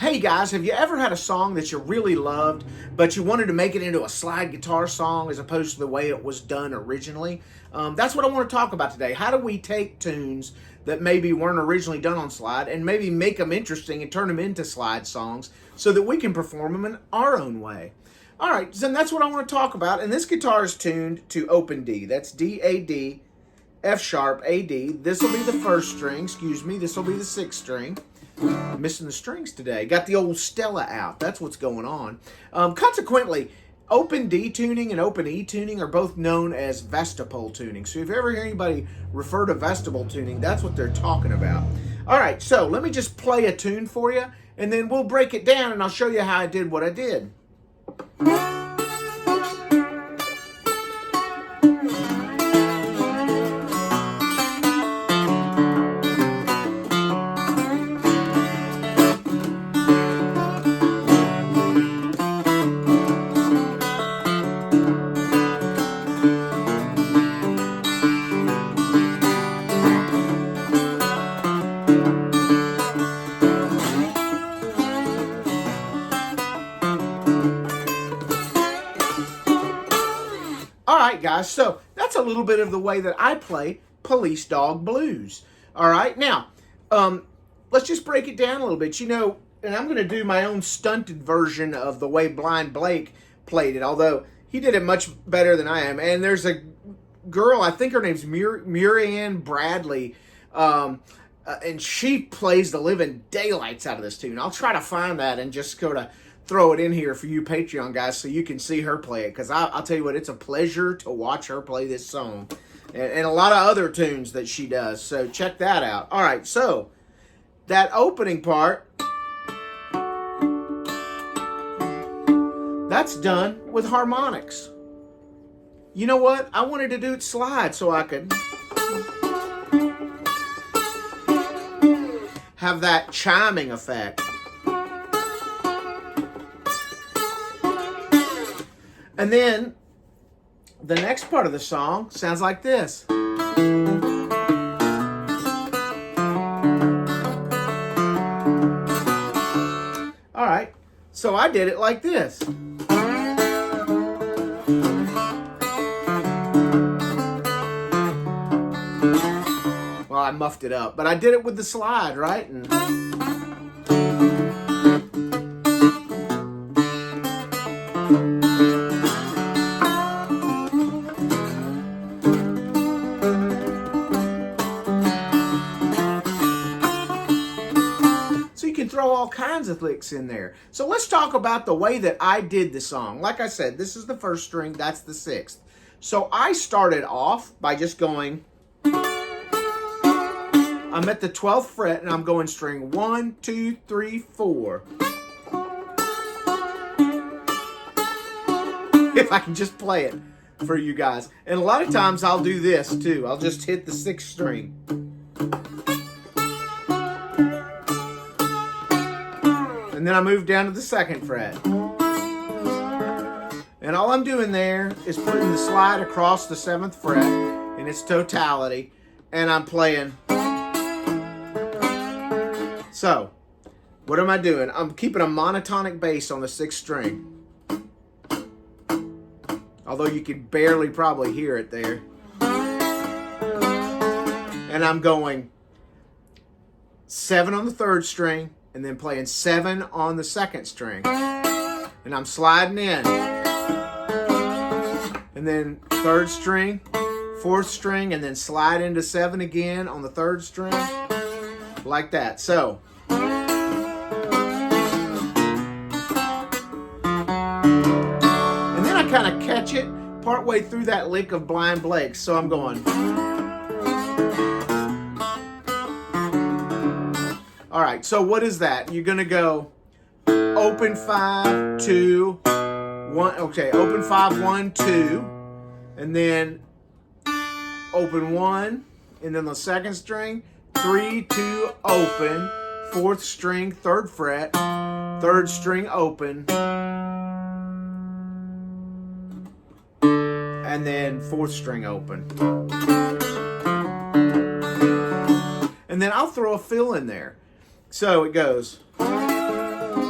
Hey guys, have you ever had a song that you really loved, but you wanted to make it into a slide guitar song as opposed to the way it was done originally? That's what I want to talk about today. How do we take tunes that maybe weren't originally done on slide and maybe make them interesting and turn them into slide songs so that we can perform them in our own way? All right, so that's what I want to talk about. And this guitar is tuned to open D. That's D, A, D, F sharp, A, D. This will be the first string. Excuse me. This will be the sixth string. I'm missing the strings today. Got the old Stella out. That's what's going on. Consequently, open D tuning and open E tuning are both known as vestibule tuning. So if you ever hear anybody refer to vestibule tuning, that's what they're talking about. All right, so let me just play a tune for you, and then we'll break it down, and I'll show you how I did what I did. All right, guys, so that's a little bit of the way that I play Police Dog Blues. All right, now, let's just break it down a little bit. You know, and I'm going to do my own stunted version of the way Blind Blake played it, although he did it much better than I am. And there's a girl, I think her name's Murianne Bradley, and she plays the living daylights out of this tune. I'll try to find that and just go to throw it in here for you Patreon guys so you can see her play it, because I'll tell you what, it's a pleasure to watch her play this song and a lot of other tunes that she does, so check that out. All right, so that opening part, that's done with harmonics. You know what, I wanted to do it slide so I could have that chiming effect. And then the next part of the song sounds like this. All right, so I did it like this. Well, I muffed it up, but I did it with the slide, right? And throw all kinds of licks in there. So let's talk about the way that I did the song. Like I said, this is the first string, that's the sixth. So I started off by just going, I'm at the 12th fret and I'm going string 1, 2, 3, 4. If I can just play it for you guys. And a lot of times I'll do this too. I'll just hit the sixth string. And then I move down to the second fret. And all I'm doing there is putting the slide across the 7th fret in its totality. And I'm playing. So, what am I doing? I'm keeping a monotonic bass on the 6th string. Although you can barely probably hear it there. And I'm going 7 on the 3rd string, and then playing 7 on the 2nd string. And I'm sliding in. And then 3rd string, 4th string, and then slide into 7 again on the 3rd string. Like that. So. And then I kind of catch it partway through that lick of Blind Blake. So I'm going. All right, so what is that? You're going to go open 5, 2, 1. Okay, open 5, 1, 2. And then open 1. And then the 2nd string, 3, 2, open. 4th string, 3rd fret. 3rd string, open. And then 4th string, open. And then I'll throw a fill in there. So it goes. And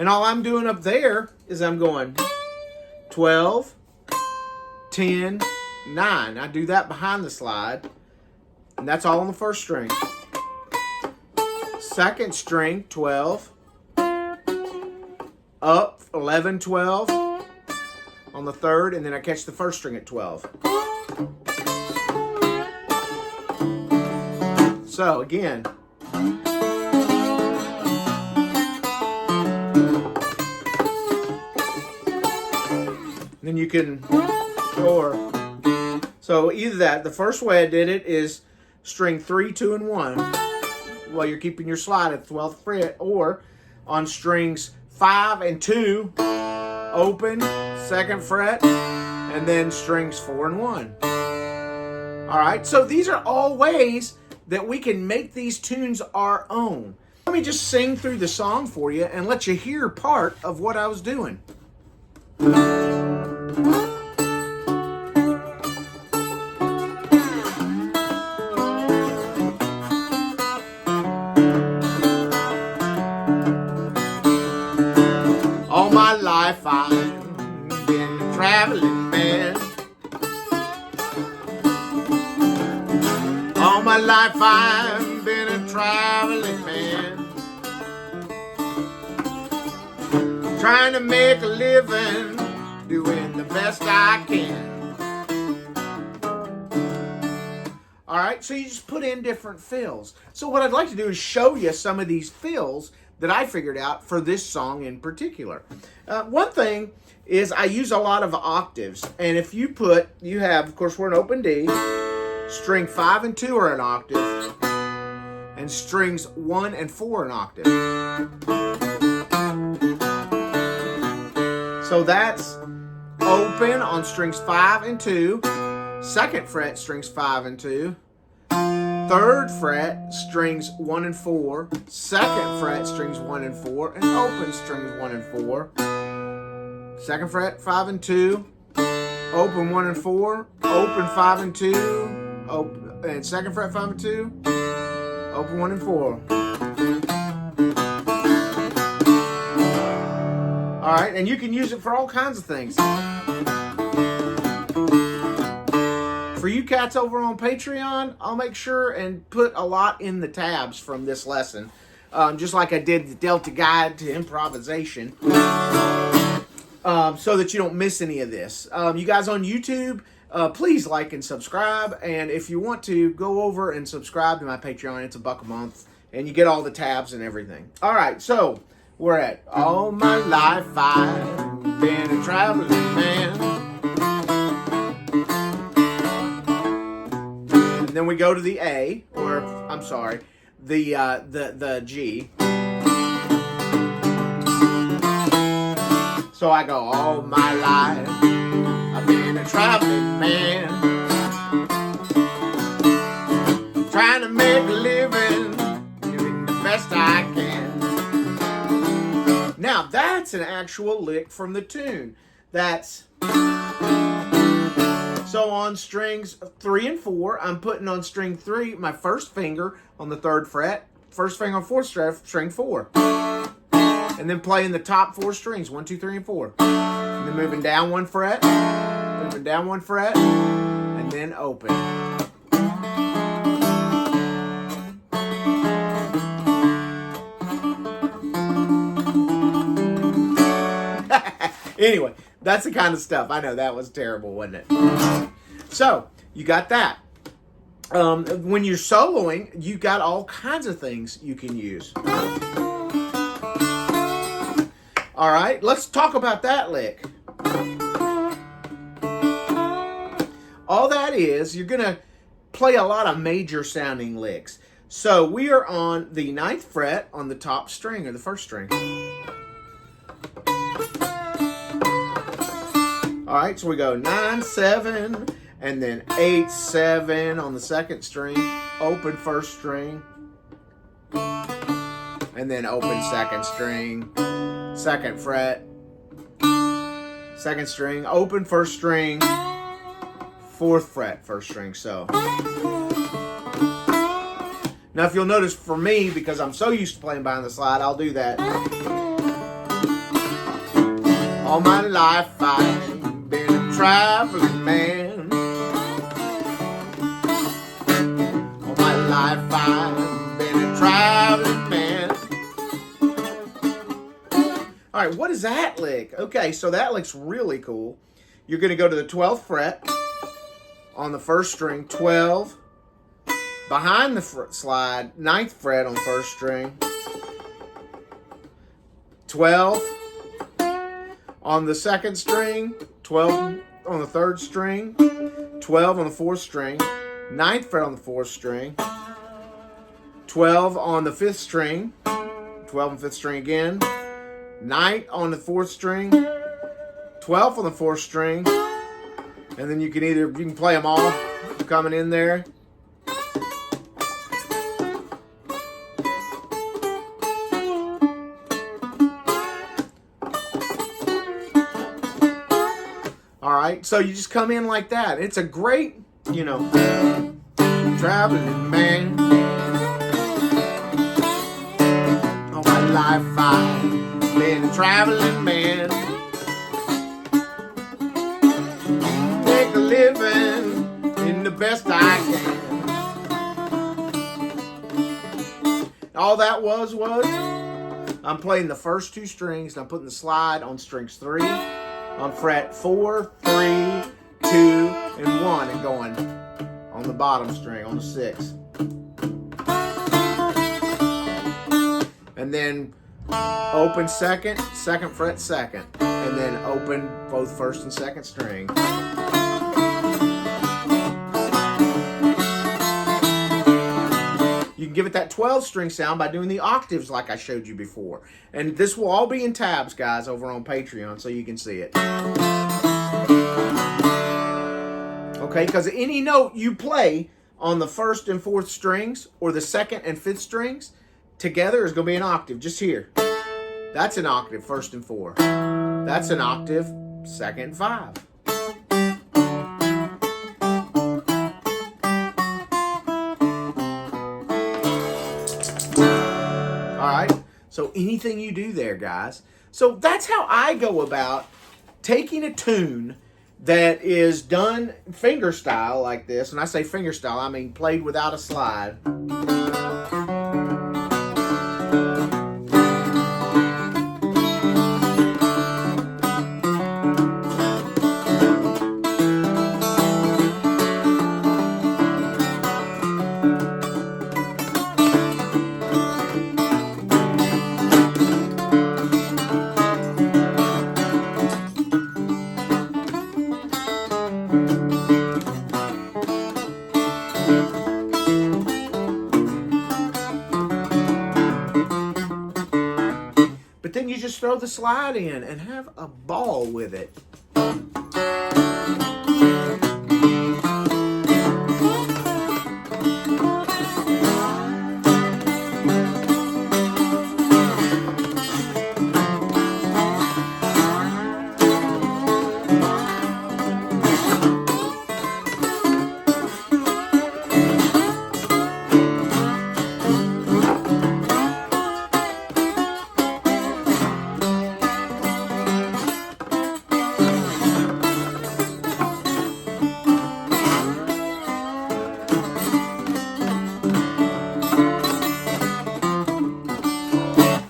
And all I'm doing up there is I'm going 12, 10, 9. I do that behind the slide. And that's all on the first string. Second string, 12. Up, 11, 12. On the third, and then I catch the first string at 12. So, again. Then you can, or, so either that, the first way I did it is string 3, 2, and 1 while you're keeping your slide at the 12th fret, or on strings 5 and 2, open, 2nd fret, and then strings 4 and 1. All right, so these are all ways that we can make these tunes our own. Let me just sing through the song for you and let you hear part of what I was doing. All my life I've been a traveling man. All my life I've been a traveling man, trying to make a living, doing the best I can. All right, so you just put in different fills. So what I'd like to do is show you some of these fills that I figured out for this song in particular. One thing is I use a lot of octaves, and if you have, of course, we're in open D, string 5 and 2 are an octave, and strings 1 and 4 an octave. So that's open on strings 5 and 2, 2nd fret strings 5 and 2, 3rd fret strings 1 and 4, 2nd fret strings 1 and 4, and open strings 1 and 4. 2nd fret 5 and 2, open 1 and 4, open 5 and 2, open, and 2nd fret 5 and 2, open 1 and 4. All right, and you can use it for all kinds of things. For you cats over on Patreon, I'll make sure and put a lot in the tabs from this lesson, just like I did the Delta Guide to Improvisation, so that you don't miss any of this. You guys on YouTube, please like and subscribe, and if you want to, go over and subscribe to my Patreon. It's $1 a month, and you get all the tabs and everything. All right, so we're at all my life I've been a traveling man. And then we go to the A, or I'm sorry, the G. So I go, all my life I've been a traveling man, trying to make a living, doing the best I can. Now that's an actual lick from the tune. That's so on strings 3 and 4, I'm putting on string 3 my first finger on the 3rd fret, first finger on 4th fret, string 4, and then playing the top 4 strings 1, 2, 3, and 4, and then moving down 1 fret, moving down 1 fret, and then open. Anyway, that's the kind of stuff. I know that was terrible, wasn't it? So, you got that. When you're soloing, you got all kinds of things you can use. All right, let's talk about that lick. All that is, you're going to play a lot of major sounding licks. So, we are on the 9th fret on the top string, or the first string. All right, so we go 9, 7, and then 8, 7 on the 2nd string, open 1st string, and then open 2nd string, 2nd fret, 2nd string, open 1st string, 4th fret, 1st string, so. Now if you'll notice for me, because I'm so used to playing behind the slide, I'll do that. All my life I've been a traveling man. All my life I've been a traveling man. All right, what is that lick? Okay, so that lick's really cool. You're going to go to the 12th fret on the first string, 12, behind the slide, 9th fret on first string, 12 on the second string, 12 on the third string, 12 on the fourth string, 9th fret on the fourth string, 12 on the fifth string, 12 on the fifth string again, 9th on the fourth string, 12th on the fourth string, and then you can play them all coming in there. All right, so you just come in like that. It's a great, traveling man. All my life I've been a traveling man. Make a living in the best I can. All that was I'm playing the first two strings and I'm putting the slide on strings 3, on fret 4, 3, 2, and 1, and going on the bottom string on the 6. And then open second fret second, and then open both first and second string. You can give it that 12 string sound by doing the octaves like I showed you before. And this will all be in tabs, guys, over on Patreon, so you can see it. Okay, because any note you play on the first and fourth strings or the second and fifth strings together is going to be an octave, just here. That's an octave, first and 4. That's an octave, second and 5. Alright, so anything you do there, guys. So that's how I go about taking a tune that is done finger style like this. And I say finger style, I mean played without a slide. But then you just throw the slide in and have a ball with it.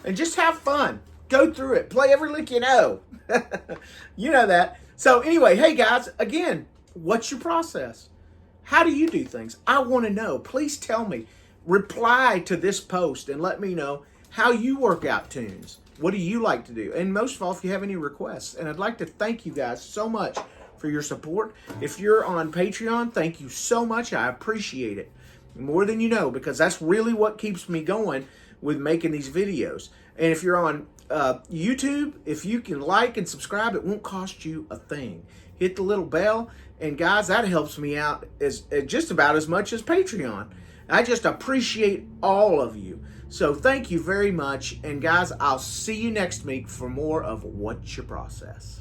And just have fun. Go through it. Play every lick you know. You know that. So anyway, hey guys, again, what's your process? How do you do things? I want to know. Please tell me. Reply to this post and let me know how you work out tunes. What do you like to do? And most of all, if you have any requests. And I'd like to thank you guys so much for your support. If you're on Patreon, thank you so much. I appreciate it more than you know, because that's really what keeps me going with making these videos. And if you're on YouTube, if you can like and subscribe, it won't cost you a thing. Hit the little bell, and guys, that helps me out as just about as much as Patreon. I just appreciate all of you. So thank you very much, and guys, I'll see you next week for more of What's Your Process.